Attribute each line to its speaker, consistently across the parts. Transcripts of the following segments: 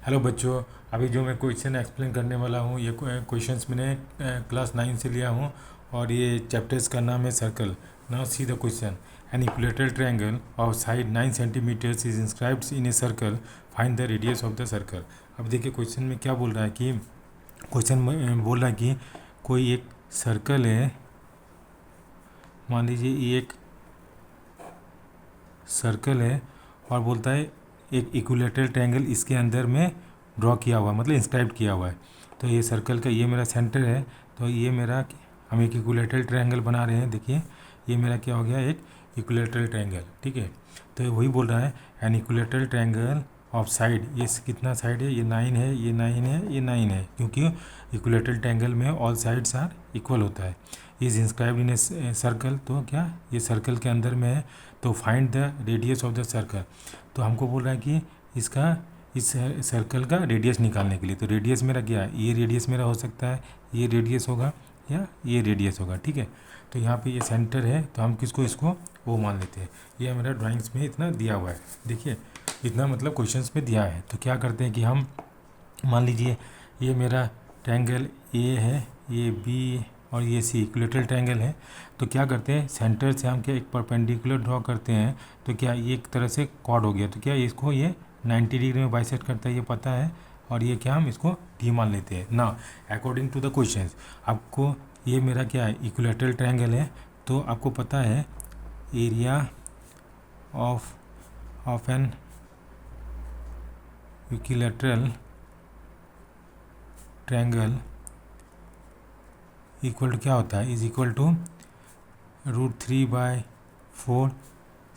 Speaker 1: Hello बच्चों, अभी जो मैं क्वेश्चन एक्सप्लेन करने वाला हूँ ये क्वेश्चंस मैंने क्लास 9 से लिया हूँ और ये चैप्टर्स का नाम है circle. Now see the question. An equilateral triangle of side 9 centimetres is inscribed in a circle, find the radius of the circle. अब देखिए क्वेश्चन में क्या बोल रहा है कि क्वेश्चन में बोल रहा है कि कोई एक सर्कल है, मान लीजिए ये एक सर्कल है और बोलता है एक इक्विलेटरल ट्रायंगल इसके अंदर में ड्रॉ किया हुआ है, मतलब इंस्क्राइब किया हुआ है। तो ये सर्कल का ये मेरा सेंटर है, तो ये मेरा हम एक इक्विलेटरल ट्रायंगल बना रहे हैं। देखिए ये मेरा क्या हो गया, एक इक्विलेटरल ट्रायंगल। ठीक है, तो वही बोल रहा है N equilateral triangle of side, ये कितना साइड है, ये 9 है, ये 9 है, ये 9 है, क्योंकि इक्विलेटरल ट्रायंगल में ऑल साइड्स आर इक्वल होता है। Is inscribed in a circle, तो क्या ये सर्कल के अंदर में है, तो find the radius of the circle. तो हमको बोल रहा है कि इसका इस सर्कल का रेडियस निकालने के लिए, तो रेडियस मेरा क्या है, ये रेडियस मेरा हो सकता है, ये रेडियस होगा या ये रेडियस होगा। ठीक है, तो यहाँ पे ये सेंटर है, तो हम किसको इसको वो मान लेते हैं। ये हमारा ड्राइंग्स में इतना दिया हुआ है, देखिए इतना मतलब क्वेश्चंस में दिया है। तो क्या करते हैं कि हम मान लीजिए ये मेरा ट्रायंगल ए है, ये बी और ये सी इक्विलेटरल ट्रायंगल है। तो क्या करते हैं, सेंटर से हम क्या एक परपेंडिकुलर ड्रॉ करते हैं, तो क्या ये एक तरह से कॉर्ड हो गया, तो क्या इसको ये 90 डिग्री में बाइसेक्ट करता है, ये पता है। और ये क्या हम इसको डी मान लेते हैं ना, अकॉर्डिंग टू द क्वेश्चंस। आपको ये मेरा क्या है, इक्विलेटरल ट्रायंगल है, तो आपको पता है area of an equilateral triangle equal to क्या होता है, is equal to √3/4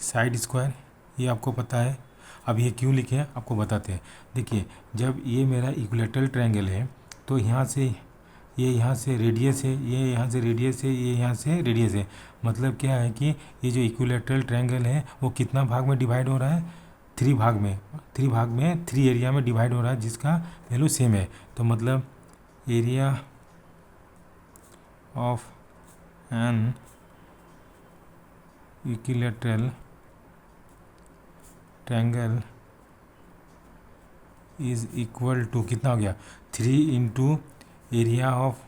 Speaker 1: side square. ये आपको पता है। अब ये क्यों लिखे हैं आपको बताते हैं। देखिए जब ये मेरा इक्विलेटरल ट्रायंगल है, तो यहाँ से ये यहाँ से रेडियस है, ये यहाँ से रेडियस है, ये यहाँ से रेडियस है। मतलब क्या है कि ये जो इक्विलेटरल ट्रायंगल है वो कितना भाग में डिवाइड हो रहा है, 3 भाग में, 3 एरिया में डिवाइड हो रहा है, जिसका वैल्यू सेम है। तो मतलब area of an equilateral triangle is equal to कितना हो गया, 3 इंटू एरिया ऑफ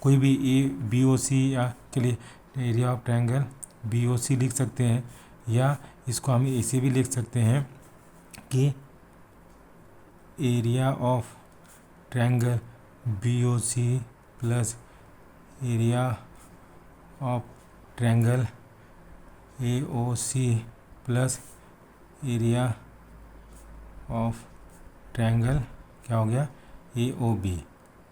Speaker 1: कोई भी ए बी ओ सी या के लिए area of triangle B O C लिख सकते हैं, या इसको हम ऐसे भी लिख सकते हैं कि area of triangle B O C plus area of triangle A O C plus area of triangle क्या हो गया, ए ओ बी।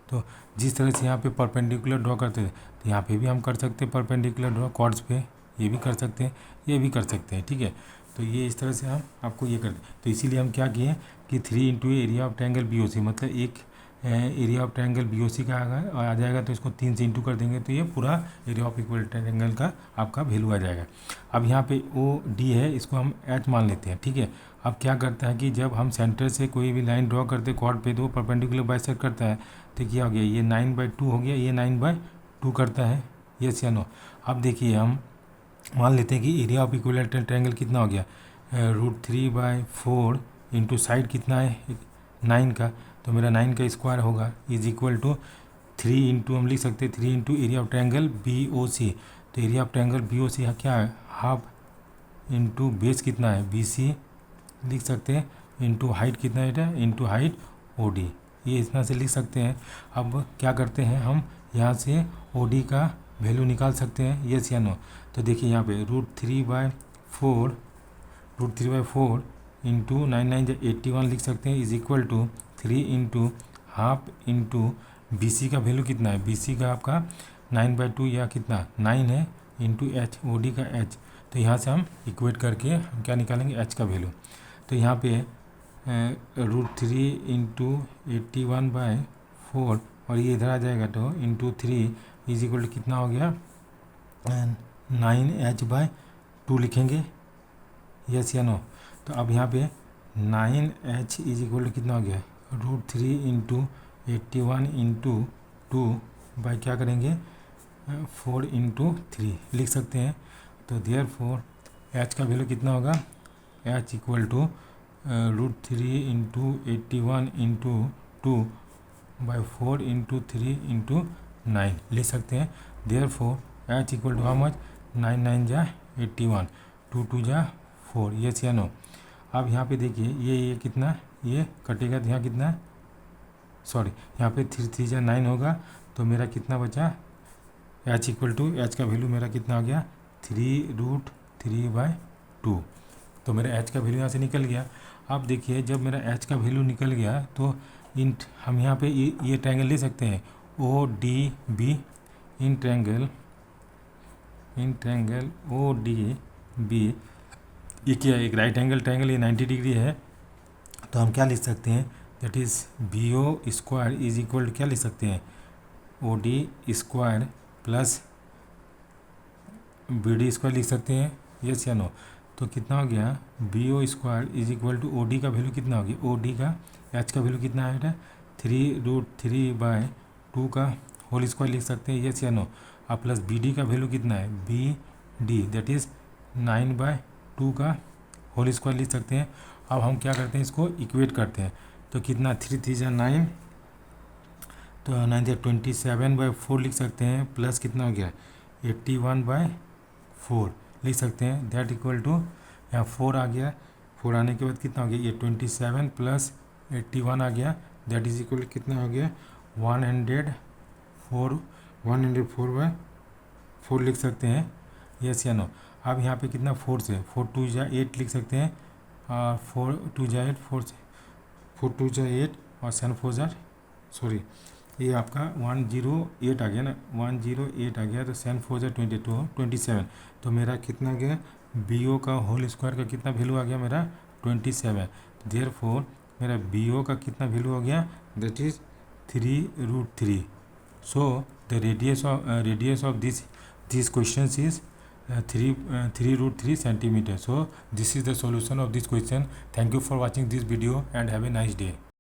Speaker 1: तो जिस तरह से यहाँ पे परपेंडिकुलर ड्रॉ करते थे, तो यहाँ पे भी हम कर सकते हैं परपेंडिकुलर ड्रॉ कॉर्ड्स पे, ये भी कर सकते हैं, ये भी कर सकते हैं। ठीक है, तो ये इस तरह से हम आपको ये करते हैं। तो इसीलिए हम क्या किए कि 3 into area of triangle B O C, मतलब एक area of triangle B O C का आ जाएगा, तो इसको 3 से इंटू कर देंगे, तो ये पूरा एरिया ऑफ इक्वल ट्रायंगल का आपका वैल्यू आ जाएगा। अब यहाँ पे ओ डी है, इसको हम एच मान लेते हैं। ठीक है, अब क्या करता है कि जब हम सेंटर से कोई भी लाइन ड्रॉ करते कॉर्ड पे, तो परपेंडिकुलर बाइसेक्ट करता है, तो क्या हो गया, ये 9/2 हो गया, ये 9/2 करता है, यस या नो। अब देखिए हम मान लेते हैं कि एरिया ऑफ इक्विलेटरल ट्रायंगल कितना हो गया, √3/4 इंटू साइड कितना है 9 का, तो मेरा 9 का स्क्वायर होगा, इज इक्वल टू 3 इंटू हम लिख सकते हैं 3 into area of triangle B O C. तो area of triangle B O C क्या है, हाफ इंटू बेस कितना है बी सी लिख सकते हैं, इंटू हाइट कितना है, इंटू हाइट ओ डी, ये इस तरह से लिख सकते हैं। अब क्या करते हैं हम यहाँ से ओ डी का वैल्यू निकाल सकते हैं, यस या नो। तो देखिए यहाँ पे √3/4 इंटू 9×9 = 81 लिख सकते हैं, is equal to 3 into half into B C का वैल्यू कितना है, बी सी का आपका 9/2 या कितना 9 है, इंटू एच ओ डी का एच। तो यहाँ से हम इक्वेट करके हम क्या निकालेंगे, एच का वैल्यू। तो यहाँ पे √3 इंटू 81/4 और ये इधर आ जाएगा, तो इंटू 3 इज इक्वल टू कितना हो गया 9h/2 लिखेंगे, यस या नो। तो अब यहाँ पे 9h इज इक्वल टू कितना हो गया, √3 इंटू 81 इंटू 2 बाई क्या करेंगे 4 इंटू 3 लिख सकते हैं। तो देयर फोर एच का वैल्यू कितना होगा, H equal to √3 into 81 into 2/4 into 3 into 9 लिख सकते हैं। Therefore h equal to how much, 9 9 जा 81, 2 2 जा 4, यस या नो। अब यहाँ पे देखिए ये कितना, ये कटेगा तो यहाँ कितना, सॉरी यहाँ पे 3 3 जा 9 होगा, तो मेरा कितना बचा, h इक्वल टू, h का वैल्यू मेरा कितना आ गया 3√3/2। तो मेरा h का वैल्यू यहाँ से निकल गया। अब देखिए जब मेरा h का वैल्यू निकल गया तो हम यहाँ पे ये ट्रायंगल ले सकते हैं ODB, इन ट्रायंगल ODB, ये क्या है, एक राइट एंगल ट्रायंगल, ये 90 डिग्री है। तो हम क्या लिख सकते हैं, that is BO square is equal to क्या लिख सकते हैं, OD square plus BD square लिख सकते हैं, यस या नो। तो कितना हो गया, BO square is equal to OD का वैल्यू कितना हो गया, OD का h का वैल्यू कितना है, 3√3/2 का होल स्क्वायर लिख सकते हैं, यस या नो। अब प्लस BD का वैल्यू कितना है, BD दैट इज़ 9/2 का होल स्क्वायर लिख सकते हैं। अब हम क्या करते हैं, इसको इक्वेट करते हैं, तो कितना 3 3 जा 9, तो 9 जा 27/4 लिख सकते हैं, प्लस कितना हो गया 81/4 लिख सकते हैं, दैट इक्वल टू, यहाँ 4 आ गया, 4 आने के बाद कितना हो गया, ये 27 प्लस 81 आ गया, दैट इज इक्वल कितना हो गया 104/4 लिख सकते हैं, यस या नो। अब यहाँ पे कितना 4 से 4 2 जा 8 लिख सकते हैं, 4 2 जा 8, 4 2 जा 8 और 7 4 जा, सॉरी ये आपका 108 आ गया ना, 108 आ गया, तो 7 4 जा 22 27, तो मेरा कितना गया, BO का होल स्क्वायर का कितना वैल्यू आ गया मेरा 27। देयरफॉर मेरा BO का कितना वैल्यू हो गया, that is 3√3। So the radius of this question is 3√3 centimeter. So this is the solution of this question. Thank you for watching this video and have a nice day.